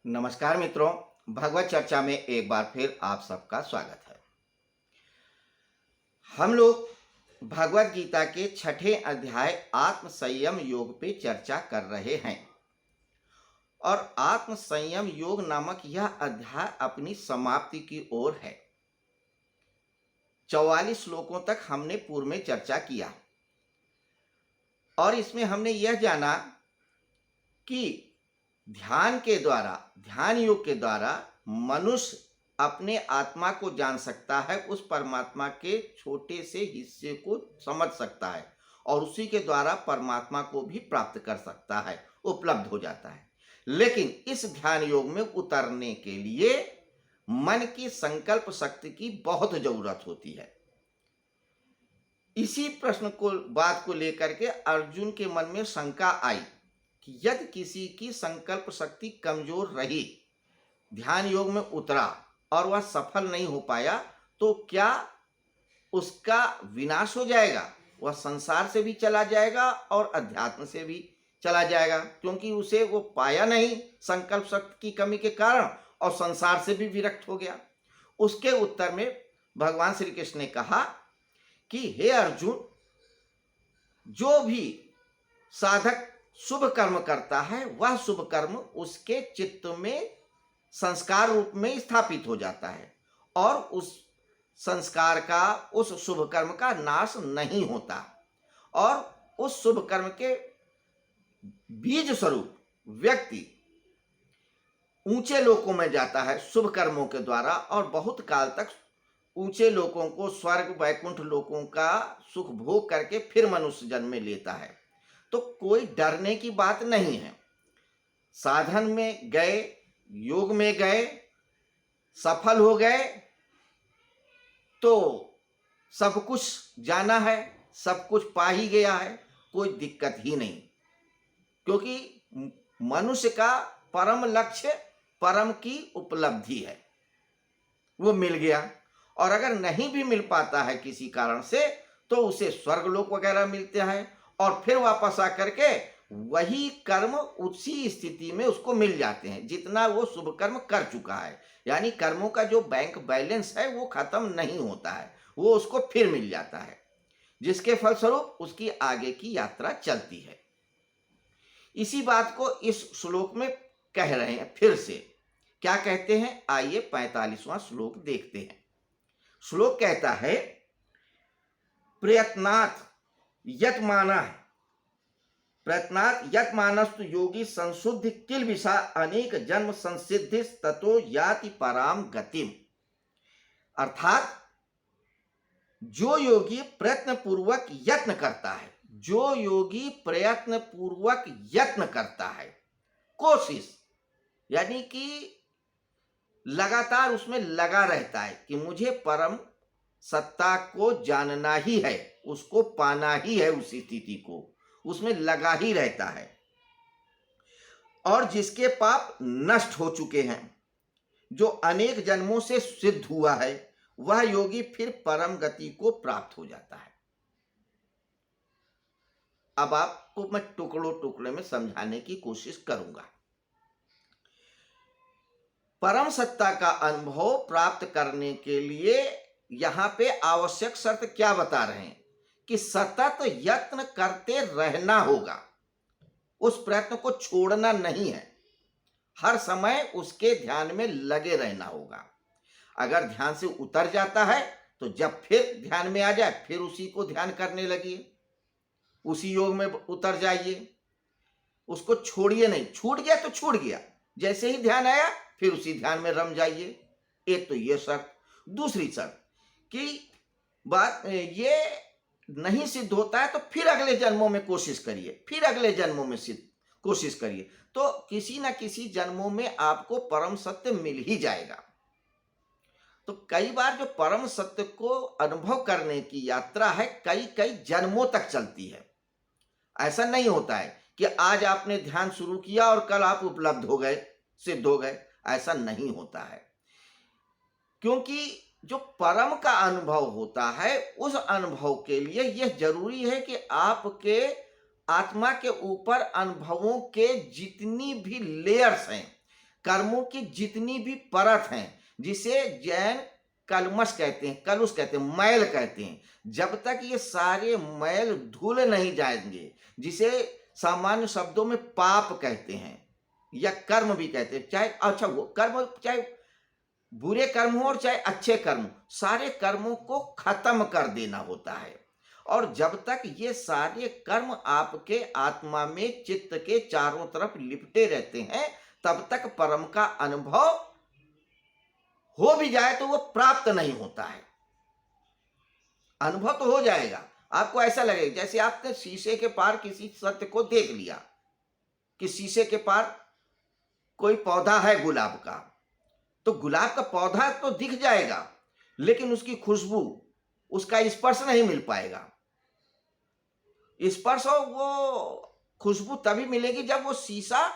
नमस्कार मित्रों, भगवत चर्चा में एक बार फिर आप सबका स्वागत है। हम लोग भगवत गीता के छठे अध्याय आत्म संयम योग पे चर्चा कर रहे हैं और आत्म संयम योग नामक यह अध्याय अपनी समाप्ति की ओर है। 44 श्लोकों तक हमने पूर्व में चर्चा किया और इसमें हमने यह जाना कि ध्यान के द्वारा, ध्यान योग के द्वारा मनुष्य अपने आत्मा को जान सकता है, उस परमात्मा के छोटे से हिस्से को समझ सकता है और उसी के द्वारा परमात्मा को भी प्राप्त कर सकता है, उपलब्ध हो जाता है। लेकिन इस ध्यान योग में उतरने के लिए मन की संकल्प शक्ति की बहुत जरूरत होती है। इसी प्रश्न को, बात को लेकर के अर्जुन के मन में शंका आई कि यदि किसी की संकल्प शक्ति कमजोर रही, ध्यान योग में उतरा और वह सफल नहीं हो पाया, तो क्या उसका विनाश हो जाएगा? वह संसार से भी चला जाएगा और अध्यात्म से भी चला जाएगा, क्योंकि उसे वो पाया नहीं संकल्प शक्ति की कमी के कारण और संसार से भी विरक्त हो गया। उसके उत्तर में भगवान श्री कृष्ण ने कहा कि हे अर्जुन, जो भी साधक शुभ कर्म करता है वह शुभ कर्म उसके चित्त में संस्कार रूप में स्थापित हो जाता है और उस संस्कार का, उस शुभ कर्म का नाश नहीं होता और उस शुभ कर्म के बीज स्वरूप व्यक्ति ऊंचे लोकों में जाता है शुभ कर्मों के द्वारा और बहुत काल तक ऊंचे लोकों को, स्वर्ग वैकुंठ लोकों का सुख भोग करके फिर मनुष्य जन्म में लेता है। तो कोई डरने की बात नहीं है। साधन में गए, योग में गए, सफल हो गए तो सब कुछ जाना है, सब कुछ पा ही गया है, कोई दिक्कत ही नहीं, क्योंकि मनुष्य का परम लक्ष्य परम की उपलब्धि है, वो मिल गया। और अगर नहीं भी मिल पाता है किसी कारण से तो उसे स्वर्गलोक वगैरह मिलते हैं और फिर वापस आकर के वही कर्म उसी स्थिति में उसको मिल जाते हैं जितना वो शुभ कर्म कर चुका है। यानी कर्मों का जो बैंक बैलेंस है वो खत्म नहीं होता है, वो उसको फिर मिल जाता है, जिसके फलस्वरूप उसकी आगे की यात्रा चलती है। इसी बात को इस श्लोक में कह रहे हैं। फिर से क्या कहते हैं, आइए 45वां श्लोक देखते हैं। श्लोक कहता है, प्रयत्नात् यत मानस्तु योगी संशुद्धि किल विषा अनेक जन्म संसिद्धि ततो याति पराम गतिम। अर्थात जो योगी प्रयत्न पूर्वक यत्न करता है, जो योगी प्रयत्न पूर्वक यत्न करता है, कोशिश यानी कि लगातार उसमें लगा रहता है कि मुझे परम सत्ता को जानना ही है, उसको पाना ही है, उस स्थिति को उसमें लगा ही रहता है और जिसके पाप नष्ट हो चुके हैं, जो अनेक जन्मों से सिद्ध हुआ है, वह योगी फिर परम गति को प्राप्त हो जाता है। अब आपको मैं टुकड़ों टुकड़े में समझाने की कोशिश करूंगा। परम सत्ता का अनुभव प्राप्त करने के लिए यहां पे आवश्यक शर्त क्या बता रहे हैं कि सतत यत्न करते रहना होगा, उस प्रयत्न को छोड़ना नहीं है, हर समय उसके ध्यान में लगे रहना होगा। अगर ध्यान से उतर जाता है तो जब फिर ध्यान में आ जाए फिर उसी को ध्यान करने लगिए, उसी योग में उतर जाइए, उसको छोड़िए नहीं। छूट गया तो छूट गया, जैसे ही ध्यान आया फिर उसी ध्यान में रम जाइए। एक तो ये शर्त। दूसरी शर्त कि बात ये नहीं सिद्ध होता है तो फिर अगले जन्मों में कोशिश करिए, फिर अगले जन्मों में सिद्ध कोशिश करिए, तो किसी ना किसी जन्मों में आपको परम सत्य मिल ही जाएगा। तो कई बार जो परम सत्य को अनुभव करने की यात्रा है कई कई जन्मों तक चलती है। ऐसा नहीं होता है कि आज आपने ध्यान शुरू किया और कल आप उपलब्ध हो गए, सिद्ध हो गए, ऐसा नहीं होता है। क्योंकि जो परम का अनुभव होता है उस अनुभव के लिए यह जरूरी है कि आपके आत्मा के ऊपर अनुभवों के जितनी भी लेयर्स हैं, कर्मों की जितनी भी परत हैं, जिसे जैन कलमश कहते हैं, कलुष कहते हैं, मैल कहते हैं, जब तक ये सारे मैल धुल नहीं जाएंगे, जिसे सामान्य शब्दों में पाप कहते हैं या कर्म भी कहते हैं, चाहे अच्छा वो कर्म, चाहे बुरे कर्म हो और चाहे अच्छे कर्म, सारे कर्मों को खत्म कर देना होता है। और जब तक ये सारे कर्म आपके आत्मा में चित्त के चारों तरफ लिपटे रहते हैं, तब तक परम का अनुभव हो भी जाए तो वो प्राप्त नहीं होता है। अनुभव तो हो जाएगा, आपको ऐसा लगेगा जैसे आपने शीशे के पार किसी सत्य को देख लिया कि शीशे के पार कोई पौधा है गुलाब का, तो गुलाब का पौधा तो दिख जाएगा, लेकिन उसकी खुशबू, उसका स्पर्श नहीं मिल पाएगा। स्पर्श और वो खुशबू तभी मिलेगी जब वो शीशा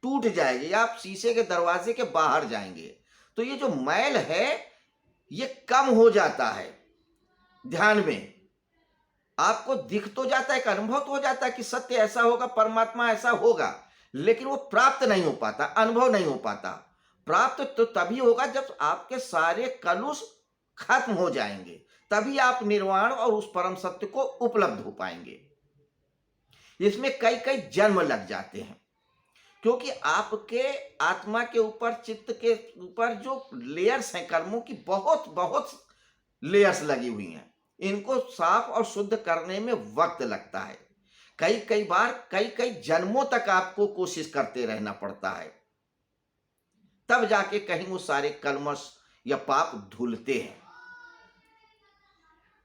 टूट जाएगी या आप शीशे के दरवाजे के बाहर जाएंगे। तो ये जो मैल है ये कम हो जाता है। ध्यान में आपको दिख तो जाता है, एक अनुभव तो हो जाता है कि सत्य ऐसा होगा, परमात्मा ऐसा होगा, लेकिन वो प्राप्त नहीं हो पाता, अनुभव नहीं हो पाता। प्राप्त तो तभी होगा जब आपके सारे कलुष खत्म हो जाएंगे, तभी आप निर्वाण और उस परम सत्य को उपलब्ध हो पाएंगे। इसमें कई कई जन्म लग जाते हैं, क्योंकि आपके आत्मा के ऊपर, चित्त के ऊपर जो लेयर्स हैं कर्मों की, बहुत बहुत लेयर्स लगी हुई हैं। इनको साफ और शुद्ध करने में वक्त लगता है। कई कई बार कई कई जन्मों तक आपको कोशिश करते रहना पड़ता है, तब जाके कहीं वो सारे कलमश या पाप धुलते हैं।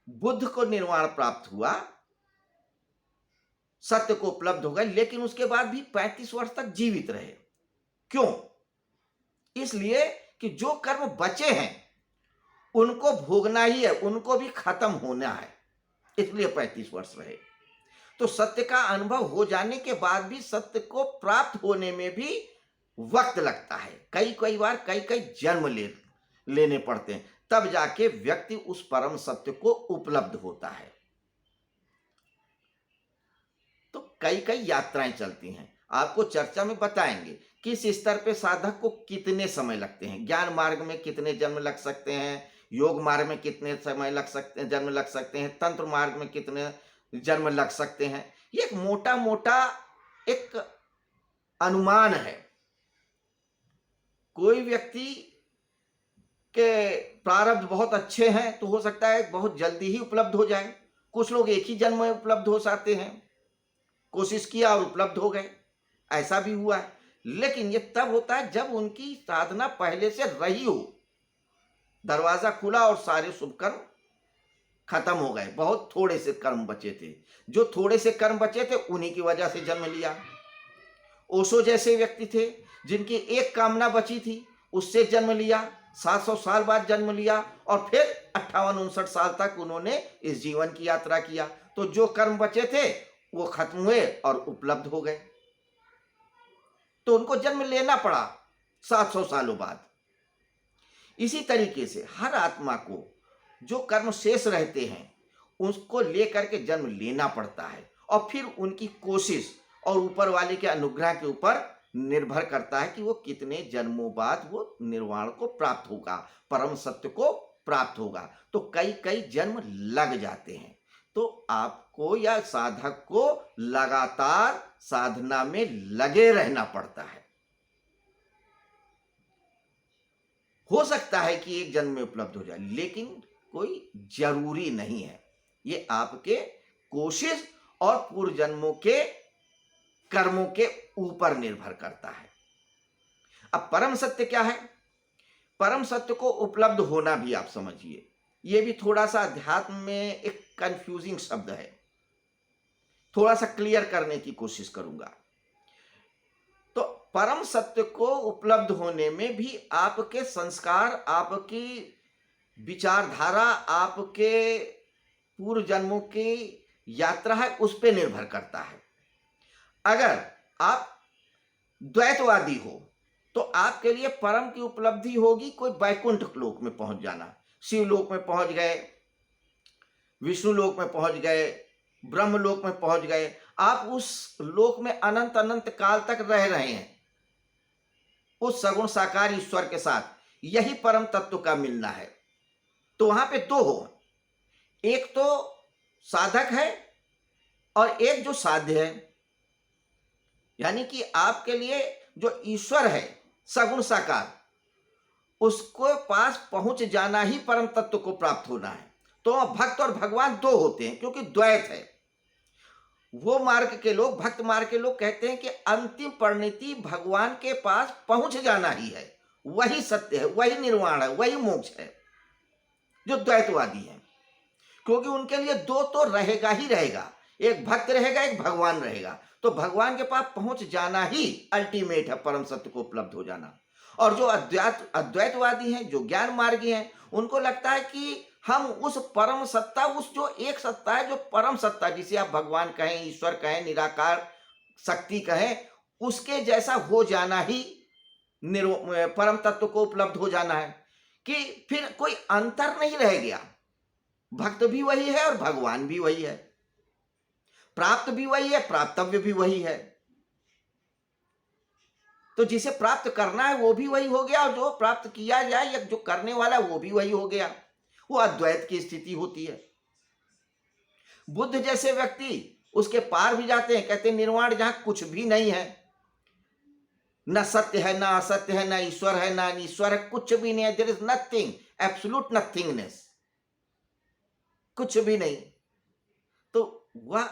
बुद्ध को निर्वाण प्राप्त हुआ, सत्य को उपलब्ध हो गए, लेकिन उसके बाद भी 35 वर्ष तक जीवित रहे। क्यों? इसलिए कि जो कर्म बचे हैं उनको भोगना ही है, उनको भी खत्म होना है, इसलिए 35 वर्ष रहे। तो सत्य का अनुभव हो जाने के बाद भी सत्य को प्राप्त होने में भी वक्त लगता है। कई कई बार कई कई जन्म लेने पड़ते हैं, तब जाके व्यक्ति उस परम सत्य को उपलब्ध होता है। तो कई कई यात्राएं चलती हैं, आपको चर्चा में बताएंगे किस स्तर पे साधक को कितने समय लगते हैं, ज्ञान मार्ग में कितने जन्म लग सकते हैं, योग मार्ग में कितने समय लग सकते हैं, जन्म लग सकते हैं, तंत्र मार्ग में कितने जन्म लग सकते हैं। ये एक मोटा मोटा एक अनुमान है। कोई व्यक्ति के प्रारब्ध बहुत अच्छे हैं तो हो सकता है बहुत जल्दी ही उपलब्ध हो जाए। कुछ लोग एक ही जन्म में उपलब्ध हो जाते हैं, कोशिश किया और उपलब्ध हो गए, ऐसा भी हुआ है। लेकिन ये तब होता है जब उनकी साधना पहले से रही हो, दरवाजा खुला और सारे शुभ कर्म खत्म हो गए, बहुत थोड़े से कर्म बचे थे। जो थोड़े से कर्म बचे थे उन्हीं की वजह से जन्म लिया। ओशो जैसे व्यक्ति थे जिनकी एक कामना बची थी, उससे जन्म लिया, 700 साल बाद जन्म लिया और फिर 58-59 साल तक उन्होंने इस जीवन की यात्रा किया। तो जो कर्म बचे थे वो खत्म हुए और उपलब्ध हो गए, तो उनको जन्म लेना पड़ा 700 सालों बाद। इसी तरीके से हर आत्मा को जो कर्म शेष रहते हैं उसको लेकर के जन्म लेना पड़ता है, और फिर उनकी कोशिश और ऊपर वाले के अनुग्रह के ऊपर निर्भर करता है कि वो कितने जन्मों बाद वो निर्वाण को प्राप्त होगा, परम सत्य को प्राप्त होगा। तो कई कई जन्म लग जाते हैं। तो आपको या साधक को लगातार साधना में लगे रहना पड़ता है। हो सकता है कि एक जन्म में उपलब्ध हो जाए, लेकिन कोई जरूरी नहीं है। ये आपके कोशिश और पूर्व जन्मों के कर्मों के ऊपर निर्भर करता है। अब परम सत्य क्या है? परम सत्य को उपलब्ध होना भी आप समझिए, ये भी थोड़ा सा अध्यात्म में एक कंफ्यूजिंग शब्द है, थोड़ा सा क्लियर करने की कोशिश करूंगा। तो परम सत्य को उपलब्ध होने में भी आपके संस्कार, आपकी विचारधारा, आपके पूर्व जन्मों की यात्रा है, उस पर निर्भर करता है। अगर आप द्वैतवादी हो तो आपके लिए परम की उपलब्धि होगी कोई वैकुंठ लोक में पहुंच जाना, शिव लोक में पहुंच गए, विष्णु लोक में पहुंच गए, ब्रह्म लोक में पहुंच गए, आप उस लोक में अनंत अनंत काल तक रह रहे हैं। उस सगुण साकार ईश्वर के साथ, यही परम तत्व का मिलना है। तो वहां पे दो हो, एक तो साधक है और एक जो साध्य है। यानी कि आपके लिए जो ईश्वर है सगुण साकार, उसको पास पहुंच जाना ही परम तत्व को प्राप्त होना है। तो भक्त और भगवान दो होते हैं, क्योंकि द्वैत है। वो मार्ग के लोग, भक्त मार्ग के लोग कहते हैं कि अंतिम परिणति भगवान के पास पहुंच जाना ही है, वही सत्य है, वही निर्वाण है, वही मोक्ष है। जो द्वैतवादी हैं, क्योंकि उनके लिए दो तो रहेगा ही रहेगा, एक भक्त रहेगा, एक भगवान रहेगा। तो भगवान के पास पहुंच जाना ही अल्टीमेट है, परम सत्य को उपलब्ध हो जाना। और जो अद्वैतवादी हैं, जो ज्ञान मार्गी हैं, उनको लगता है कि हम उस परम सत्ता, उस जो एक सत्ता है, जो परम सत्ता, जिसे आप भगवान कहें, ईश्वर कहें, निराकार शक्ति कहें, उसके जैसा हो जाना ही परम तत्व को उपलब्ध हो जाना है, कि फिर कोई अंतर नहीं रह गया। भक्त भी वही है और भगवान भी वही है, प्राप्त भी वही है, प्राप्तव्य भी वही है। तो जिसे प्राप्त करना है वो भी वही हो गया, और जो प्राप्त किया जाए या जो करने वाला वो भी वही हो गया। वो अद्वैत की स्थिति होती है। बुद्ध जैसे व्यक्ति उसके पार भी जाते हैं, कहते हैं निर्वाण जहां कुछ भी नहीं है, न सत्य है, न असत्य है, न ईश्वर है, न अनीश्वर है, कुछ भी नहीं है। There is nothing, absolute nothingness, कुछ भी नहीं। तो वह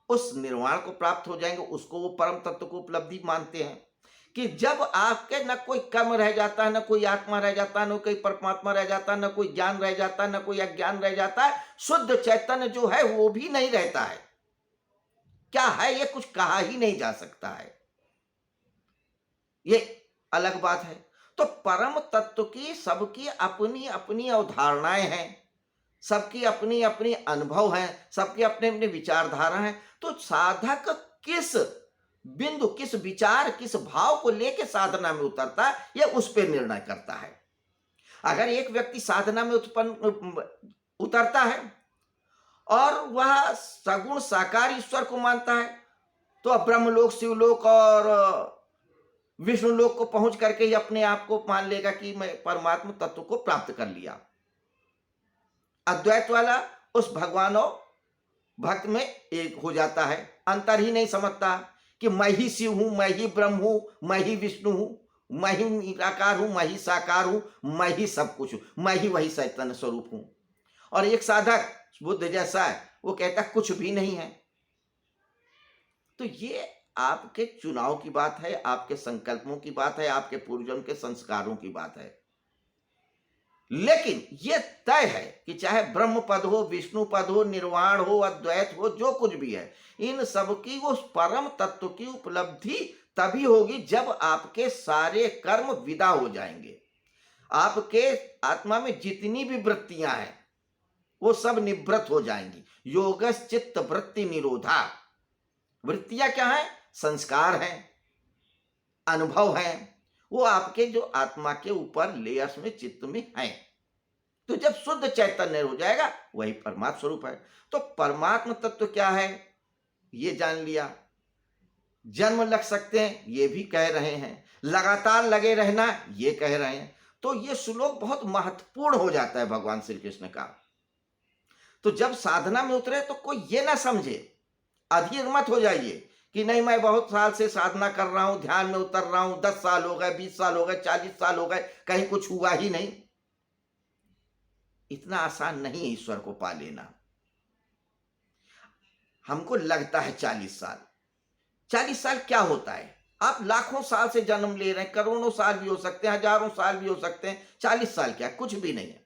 उस निर्वाण को प्राप्त हो जाएंगे, उसको वो परम तत्व को उपलब्धि मानते हैं। कि जब आपके न कोई कर्म रह जाता है, न कोई आत्मा रह जाता है, न कोई परमात्मा रह जाता है, न कोई ज्ञान रह जाता है, न कोई अज्ञान रह जाता है, शुद्ध चैतन्य जो है वो भी नहीं रहता है। क्या है ये, कुछ कहा ही नहीं जा सकता है, ये अलग बात है। तो परम तत्व की सबकी अपनी अपनी अवधारणाएं हैं, सबकी अपनी अपनी अनुभव हैं, सबके अपने अपने विचारधारा हैं। तो साधक किस बिंदु, किस विचार, किस भाव को लेकर साधना में उतरता है, यह उस पर निर्णय करता है। अगर एक व्यक्ति साधना में उतरता है और वह सगुण साकार ईश्वर को मानता है, तो ब्रह्मलोक, शिवलोक और विष्णु लोक को पहुंच करके ही अपने आप को मान लेगा कि मैं परमात्मा तत्व को प्राप्त कर लिया। अद्वैत वाला उस भगवान और भक्त में एक हो जाता है, अंतर ही नहीं समझता कि मैं ही शिव हूं, मैं ही ब्रह्म हूं, मैं ही विष्णु हूं, मैं ही निराकार हूं, मैं ही साकार हूं, मैं ही सब कुछ हूं, मैं ही वही चैतन्य स्वरूप हूं। और एक साधक बुद्ध जैसा है, वो कहता कुछ भी नहीं है। तो ये आपके चुनाव की बात है, आपके संकल्पों की बात है, आपके पूर्वजन्म के संस्कारों की बात है। लेकिन यह तय है कि चाहे ब्रह्म पद हो, विष्णु पद हो, निर्वाण हो, अद्वैत हो, जो कुछ भी है, इन सब की उस परम तत्व की उपलब्धि तभी होगी जब आपके सारे कर्म विदा हो जाएंगे। आपके आत्मा में जितनी भी वृत्तियां हैं वो सब निवृत्त हो जाएंगी। योगस चित्त वृत्ति निरोधा। वृत्तियां क्या है? संस्कार हैं, अनुभव हैं, वो आपके जो आत्मा के ऊपर लेयर्स में, चित्त में है। तो जब शुद्ध चैतन्य हो जाएगा, वही परमात्मा स्वरूप है। तो परमात्मा तत्व क्या है ये जान लिया। जन्म लग सकते हैं, ये भी कह रहे हैं। लगातार लगे रहना, ये कह रहे हैं। तो ये श्लोक बहुत महत्वपूर्ण हो जाता है भगवान श्री कृष्ण का। तो जब साधना में उतरे तो कोई ये ना समझे, अधीर मत हो जाइए कि नहीं मैं बहुत साल से साधना कर रहा हूं, ध्यान में उतर रहा हूं, 10 साल हो गए, 20 साल हो गए, 40 साल हो गए, कहीं कुछ हुआ ही नहीं। इतना आसान नहीं है ईश्वर को पा लेना। हमको लगता है 40 साल। 40 साल क्या होता है? आप लाखों साल से जन्म ले रहे हैं, करोड़ों साल भी हो सकते हैं, हजारों साल भी हो सकते हैं। 40 साल क्या, कुछ भी नहीं है।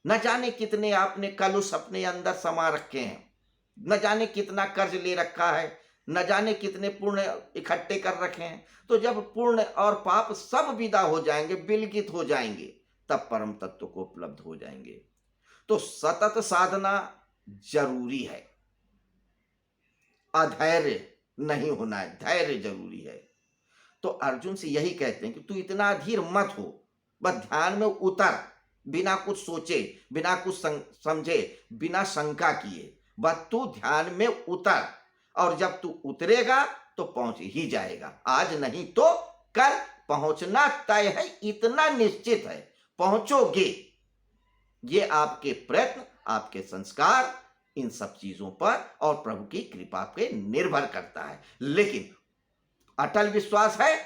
न जाने कितने आपने कलुष अपने अंदर समा रखे हैं, न जाने कितना कर्ज ले रखा है, न जाने कितने पुण्य इकट्ठे कर रखे हैं। तो जब पुण्य और पाप सब विदा हो जाएंगे, विलगित हो जाएंगे, तब परम तत्व को उपलब्ध हो जाएंगे। तो सतत साधना जरूरी है, अधैर्य नहीं होना है, धैर्य जरूरी है। तो अर्जुन से यही कहते हैं कि तू इतना अधीर मत हो, बस ध्यान में उतर, बिना कुछ सोचे, बिना कुछ समझे, बिना शंका किए, बस तू ध्यान में उतर। और जब तू उतरेगा तो पहुंच ही जाएगा, आज नहीं तो कल, पहुंचना तय है, इतना निश्चित है, पहुंचोगे। ये आपके प्रयत्न, आपके संस्कार, इन सब चीजों पर और प्रभु की कृपा पे निर्भर करता है। लेकिन अटल विश्वास है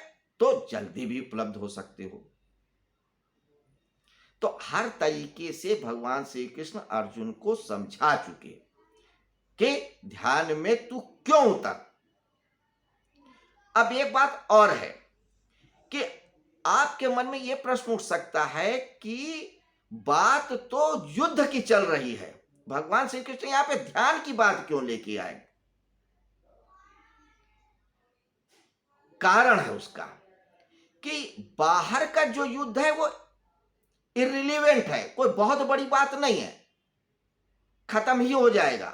तो जल्दी भी उपलब्ध हो सकते हो। तो हर तरीके से भगवान श्री कृष्ण अर्जुन को समझा चुके कि ध्यान में तू क्यों उतर। अब एक बात और है कि आपके मन में यह प्रश्न उठ सकता है कि बात तो युद्ध की चल रही है, भगवान श्री कृष्ण यहां पे ध्यान की बात क्यों लेके आए? कारण है उसका कि बाहर का जो युद्ध है वो इररिलेवेंट है, कोई बहुत बड़ी बात नहीं है, खत्म ही हो जाएगा।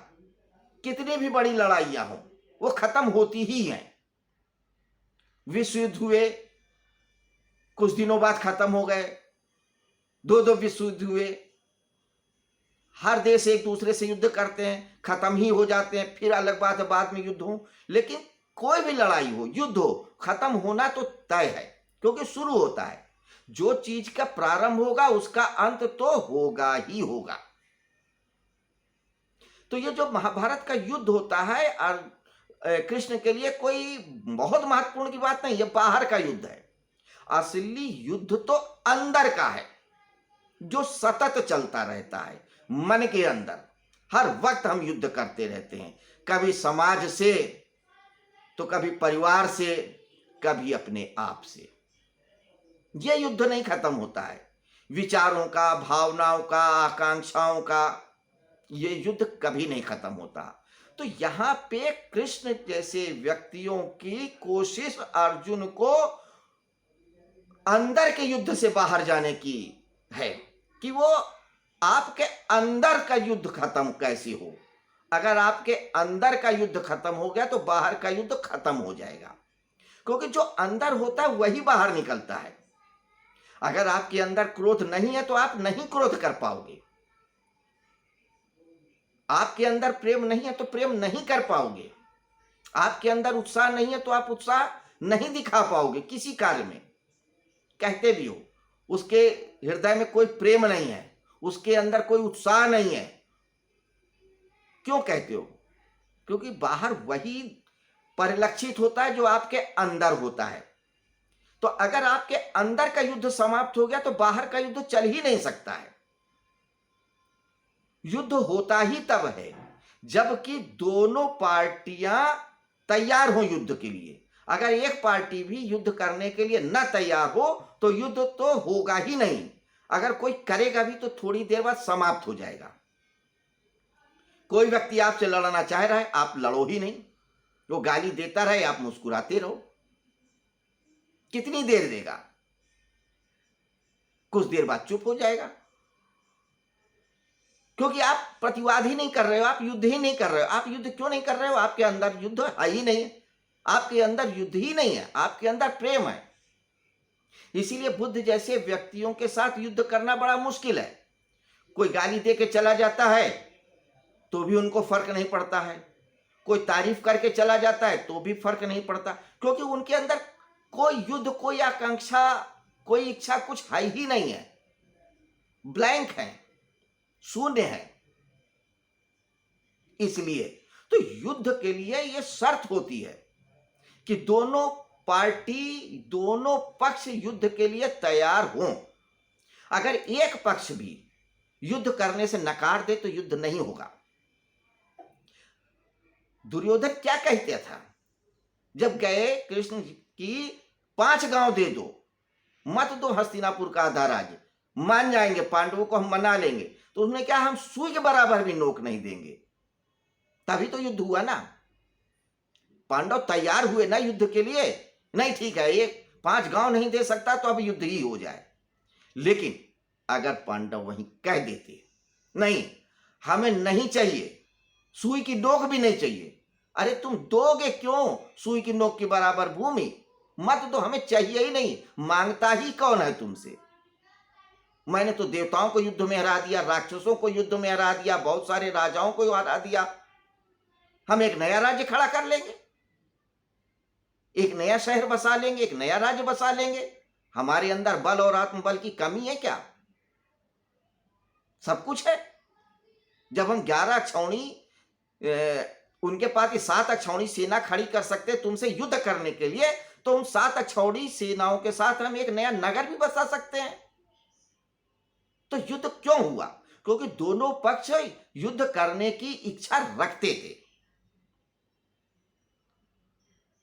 कितनी भी बड़ी लड़ाइयां हो वो खत्म होती ही हैं। विश्व युद्ध हुए, कुछ दिनों बाद खत्म हो गए, दो विश्व युद्ध हुए, हर देश एक दूसरे से युद्ध करते हैं, खत्म ही हो जाते हैं, फिर अलग बात है बाद में युद्ध हो। लेकिन कोई भी लड़ाई हो, युद्ध हो, खत्म होना तो तय है, क्योंकि शुरू होता है। जो चीज का प्रारंभ होगा उसका अंत तो होगा ही होगा। तो ये जो महाभारत का युद्ध होता है और कृष्ण के लिए कोई बहुत महत्वपूर्ण की बात नहीं, ये बाहर का युद्ध है। असली युद्ध तो अंदर का है, जो सतत चलता रहता है मन के अंदर। हर वक्त हम युद्ध करते रहते हैं, कभी समाज से तो कभी परिवार से, कभी अपने आप से। यह युद्ध नहीं खत्म होता है, विचारों का, भावनाओं का, आकांक्षाओं का, यह युद्ध कभी नहीं खत्म होता। तो यहां पे कृष्ण जैसे व्यक्तियों की कोशिश अर्जुन को अंदर के युद्ध से बाहर जाने की है कि वो आपके अंदर का युद्ध खत्म कैसे हो। अगर आपके अंदर का युद्ध खत्म हो गया तो बाहर का युद्ध खत्म हो जाएगा, क्योंकि जो अंदर होता है वही बाहर निकलता है। अगर आपके अंदर क्रोध नहीं है तो आप नहीं क्रोध कर पाओगे, आपके अंदर प्रेम नहीं है तो प्रेम नहीं कर पाओगे, आपके अंदर उत्साह नहीं है तो आप उत्साह नहीं दिखा पाओगे किसी कार्य में। कहते भी हो उसके हृदय में कोई प्रेम नहीं है, उसके अंदर कोई उत्साह नहीं है, क्यों कहते हो? क्योंकि बाहर वही परिलक्षित होता है जो आपके अंदर होता है। तो अगर आपके अंदर का युद्ध समाप्त हो गया तो बाहर का युद्ध चल ही नहीं सकता है। युद्ध होता ही तब है जबकि दोनों पार्टियां तैयार हो युद्ध के लिए। अगर एक पार्टी भी युद्ध करने के लिए न तैयार हो तो युद्ध तो होगा ही नहीं। अगर कोई करेगा भी तो थोड़ी देर बाद समाप्त हो जाएगा। कोई व्यक्ति आपसे लड़ना चाह रहा है, आप लड़ो ही नहीं, वो गाली देता रहे, आप मुस्कुराते रहो, कितनी देर देगा? कुछ देर बाद चुप हो जाएगा, क्योंकि आप प्रतिवाद ही नहीं कर रहे हो, आप युद्ध ही नहीं कर रहे हो। आप युद्ध क्यों नहीं कर रहे हो? आपके अंदर युद्ध है ही नहीं, आपके अंदर युद्ध ही नहीं है, आपके अंदर प्रेम है। इसीलिए बुद्ध जैसे व्यक्तियों के साथ युद्ध करना बड़ा मुश्किल है। कोई गाली दे के चला जाता है तो भी उनको फर्क नहीं पड़ता है, कोई तारीफ करके चला जाता है तो भी फर्क नहीं पड़ता, क्योंकि उनके अंदर कोई युद्ध, कोई आकांक्षा, कोई इच्छा कुछ है ही नहीं है, ब्लैंक है, शून्य है। इसलिए तो युद्ध के लिए यह शर्त होती है कि दोनों पार्टी, दोनों पक्ष युद्ध के लिए तैयार हों। अगर एक पक्ष भी युद्ध करने से नकार दे तो युद्ध नहीं होगा। दुर्योधन क्या कहते था जब गए कृष्ण की 5 गांव दे दो, मत दो हस्तिनापुर का आधा राज्य, मान जाएंगे पांडवों को, हम मना लेंगे। तो उसने क्या, हम सुई के बराबर भी नोक नहीं देंगे। तभी तो युद्ध हुआ ना, पांडव तैयार हुए ना युद्ध के लिए। नहीं ठीक है, ये 5 गांव नहीं दे सकता तो अब युद्ध ही हो जाए। लेकिन अगर पांडव वहीं कह देते नहीं, हमें नहीं चाहिए, सुई की नोक भी नहीं चाहिए, अरे तुम दोगे क्यों सुई की नोक के बराबर भूमि, मत दो, हमें चाहिए ही नहीं, मांगता ही कौन है तुमसे? मैंने तो देवताओं को युद्ध में हरा दिया, राक्षसों को युद्ध में हरा दिया, बहुत सारे राजाओं को हरा दिया, हम एक नया राज्य खड़ा कर लेंगे, एक नया शहर बसा लेंगे, एक नया राज्य बसा लेंगे, हमारे अंदर बल और आत्मबल की कमी है क्या? सब कुछ है। जब हम 11 अक्षौणी उनके पास 7 अक्षौणी सेना खड़ी कर सकते तुमसे युद्ध करने के लिए, तो उन 7 अक्षौणी सेनाओं के साथ हम एक नया नगर भी बसा सकते हैं। तो युद्ध क्यों हुआ? क्योंकि दोनों पक्ष युद्ध करने की इच्छा रखते थे।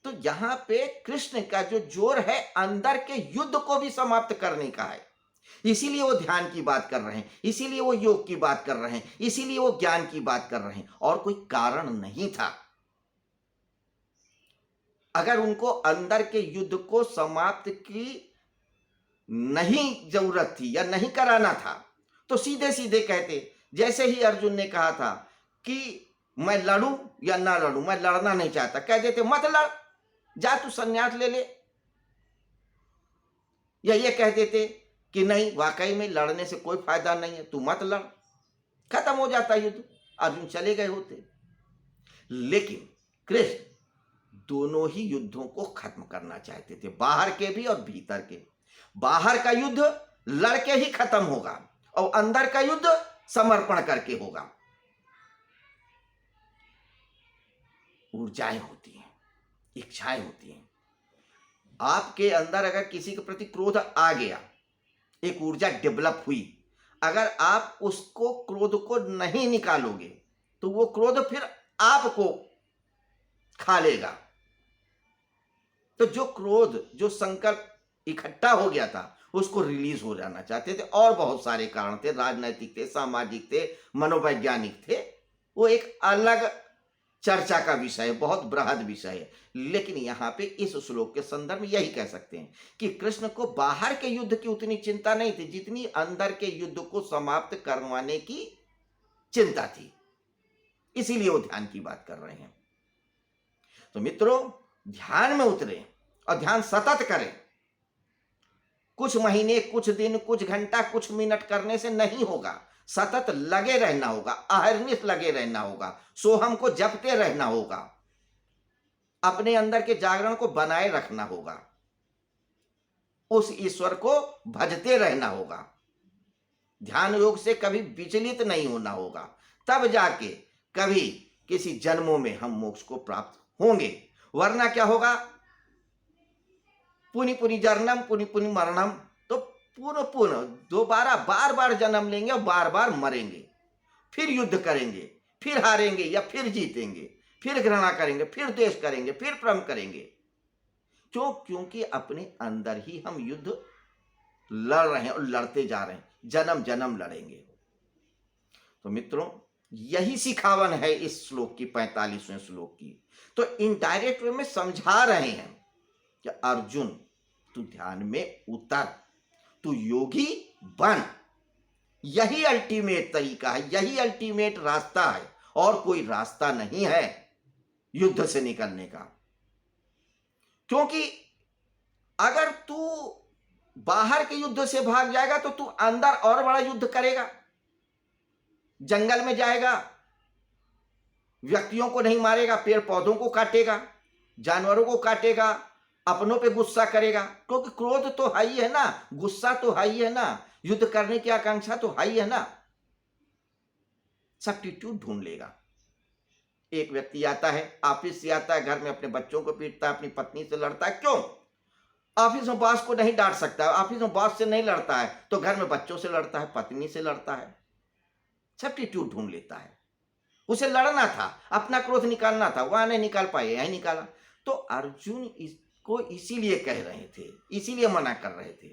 तो यहां पे कृष्ण का जो जोर है अंदर के युद्ध को भी समाप्त करने का है। इसीलिए वो ध्यान की बात कर रहे हैं, इसीलिए वो योग की बात कर रहे हैं, इसीलिए वो ज्ञान की बात कर रहे हैं, और कोई कारण नहीं था। अगर उनको अंदर के युद्ध को समाप्त की नहीं जरूरत थी या नहीं कराना था, तो सीधे सीधे कहते, जैसे ही अर्जुन ने कहा था कि मैं लड़ूं या ना लड़ूं, मैं लड़ना नहीं चाहता, कह देते मत लड़, जा तू संन्यास ले ले। या ये कह देते कि नहीं, वाकई में लड़ने से कोई फायदा नहीं है, तू मत लड़, खत्म हो जाता युद्ध, अर्जुन चले गए होते। लेकिन कृष्ण दोनों ही युद्धों को खत्म करना चाहते थे, बाहर के भी और भीतर के। बाहर का युद्ध लड़के ही खत्म होगा और अंदर का युद्ध समर्पण करके होगा। ऊर्जाएं होती हैं, इच्छाएं होती हैं। आपके अंदर अगर किसी के प्रति क्रोध आ गया, एक ऊर्जा डेवलप हुई, अगर आप उसको क्रोध को नहीं निकालोगे तो वो क्रोध फिर आपको खा लेगा। तो जो क्रोध, जो संकल्प इकट्ठा हो गया था, उसको रिलीज हो जाना चाहते थे, और बहुत सारे कारण थे, राजनैतिक थे, सामाजिक थे, मनोवैज्ञानिक थे। वो एक अलग चर्चा का विषय है, बहुत बृहद विषय है। लेकिन यहाँ पे इस श्लोक के संदर्भ में यही कह सकते हैं कि कृष्ण को बाहर के युद्ध की उतनी चिंता नहीं थी जितनी अंदर के युद्ध को समाप्त करवाने की चिंता थी। इसीलिए वो ध्यान की बात कर रहे हैं। तो मित्रों, ध्यान में उतरे और ध्यान सतत करें। कुछ महीने, कुछ दिन, कुछ घंटा, कुछ मिनट करने से नहीं होगा, सतत लगे रहना होगा, अहर्निश लगे रहना होगा, सोहम को जपते रहना होगा, अपने अंदर के जागरण को बनाए रखना होगा, उस ईश्वर को भजते रहना होगा, ध्यान योग से कभी विचलित नहीं होना होगा, तब जाके कभी किसी जन्मों में हम मोक्ष को प्राप्त होंगे। वरना क्या होगा? पुनि पुनि जन्म पुनि पुनि मरणम, तो पुनः पुनः दोबारा बार बार जन्म लेंगे और बार बार मरेंगे, फिर युद्ध करेंगे, फिर हारेंगे या फिर जीतेंगे, फिर घृणा करेंगे, फिर द्वेष करेंगे, फिर प्रेम करेंगे। क्यों? क्योंकि अपने अंदर ही हम युद्ध लड़ रहे हैं और लड़ते जा रहे हैं, जन्म जन्म लड़ेंगे। तो मित्रों, यही सिखावन है इस श्लोक की, 45वें श्लोक की। तो इनडायरेक्ट वे में समझा रहे हैं कि अर्जुन, तू ध्यान में उतर, तू योगी बन। यही अल्टीमेट तरीका है, यही अल्टीमेट रास्ता है, और कोई रास्ता नहीं है युद्ध से निकलने का। क्योंकि अगर तू बाहर के युद्ध से भाग जाएगा तो तू अंदर और बड़ा युद्ध करेगा, जंगल में जाएगा, व्यक्तियों को नहीं मारेगा, पेड़ पौधों को काटेगा, जानवरों को काटेगा, अपनों पे गुस्सा करेगा, क्योंकि क्रोध तो हाई है ना, गुस्सा तो हाई है ना, युद्ध करने की आकांक्षा तो हाई है ना। सब्स्टिट्यूट ढूंढ लेगा। एक व्यक्ति आता है, ऑफिस से आता है, घर में अपने बच्चों को पीटता है, अपनी पत्नी से लड़ता है। क्यों? ऑफिस में बॉस को नहीं डांट सकता, ऑफिस में बॉस से नहीं लड़ता है, तो घर में बच्चों से लड़ता है, पत्नी से लड़ता है। सब्स्टिट्यूट ढूंढ लेता है। उसे लड़ना था, अपना क्रोध निकालना था, वहां नहीं निकाल पाए, यही निकाला। तो अर्जुन इसको इसीलिए कह रहे थे, इसीलिए मना कर रहे थे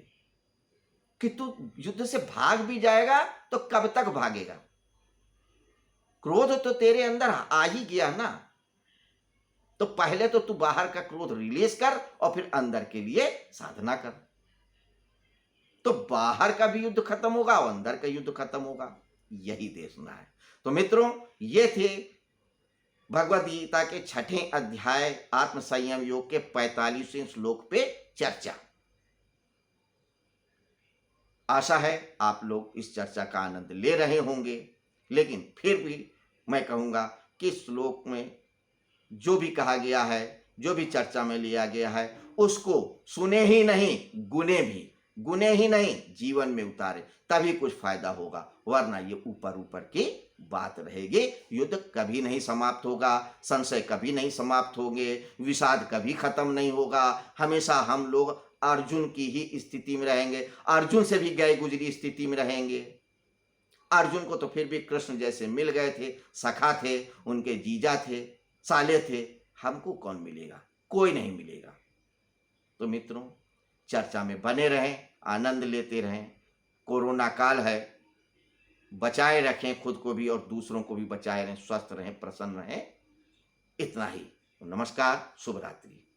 कि तू युद्ध से भाग भी जाएगा तो कब तक भागेगा? क्रोध तो तेरे अंदर आ ही गया ना, तो पहले तो तू बाहर का क्रोध रिलीज कर और फिर अंदर के लिए साधना कर, तो बाहर का भी युद्ध खत्म होगा और अंदर का युद्ध खत्म होगा। यही देखना है। तो मित्रों, ये थे भगवद गीता के 6ठे अध्याय आत्म संयम योग के 45वें श्लोक पे चर्चा। आशा है आप लोग इस चर्चा का आनंद ले रहे होंगे। लेकिन फिर भी मैं कहूंगा कि श्लोक में जो भी कहा गया है जो भी चर्चा में लिया गया है उसको सुने ही नहीं, गुने ही नहीं, जीवन में उतारे, तभी कुछ फायदा होगा, वरना ये ऊपर ऊपर की बात रहेगी। युद्ध कभी नहीं समाप्त होगा, संशय कभी नहीं समाप्त होंगे, विषाद कभी खत्म नहीं होगा। हमेशा हम लोग अर्जुन की ही स्थिति में रहेंगे, अर्जुन से भी गए गुजरी स्थिति में रहेंगे। अर्जुन को तो फिर भी कृष्ण जैसे मिल गए थे, सखा थे, उनके जीजा थे, साले थे। हमको कौन मिलेगा? कोई नहीं मिलेगा। तो मित्रों, चर्चा में बने रहें, आनंद लेते रहें। कोरोना काल है, बचाए रखें खुद को भी और दूसरों को भी बचाए रहें, स्वस्थ रहें, प्रसन्न रहें। इतना ही। नमस्कार, शुभ रात्रि।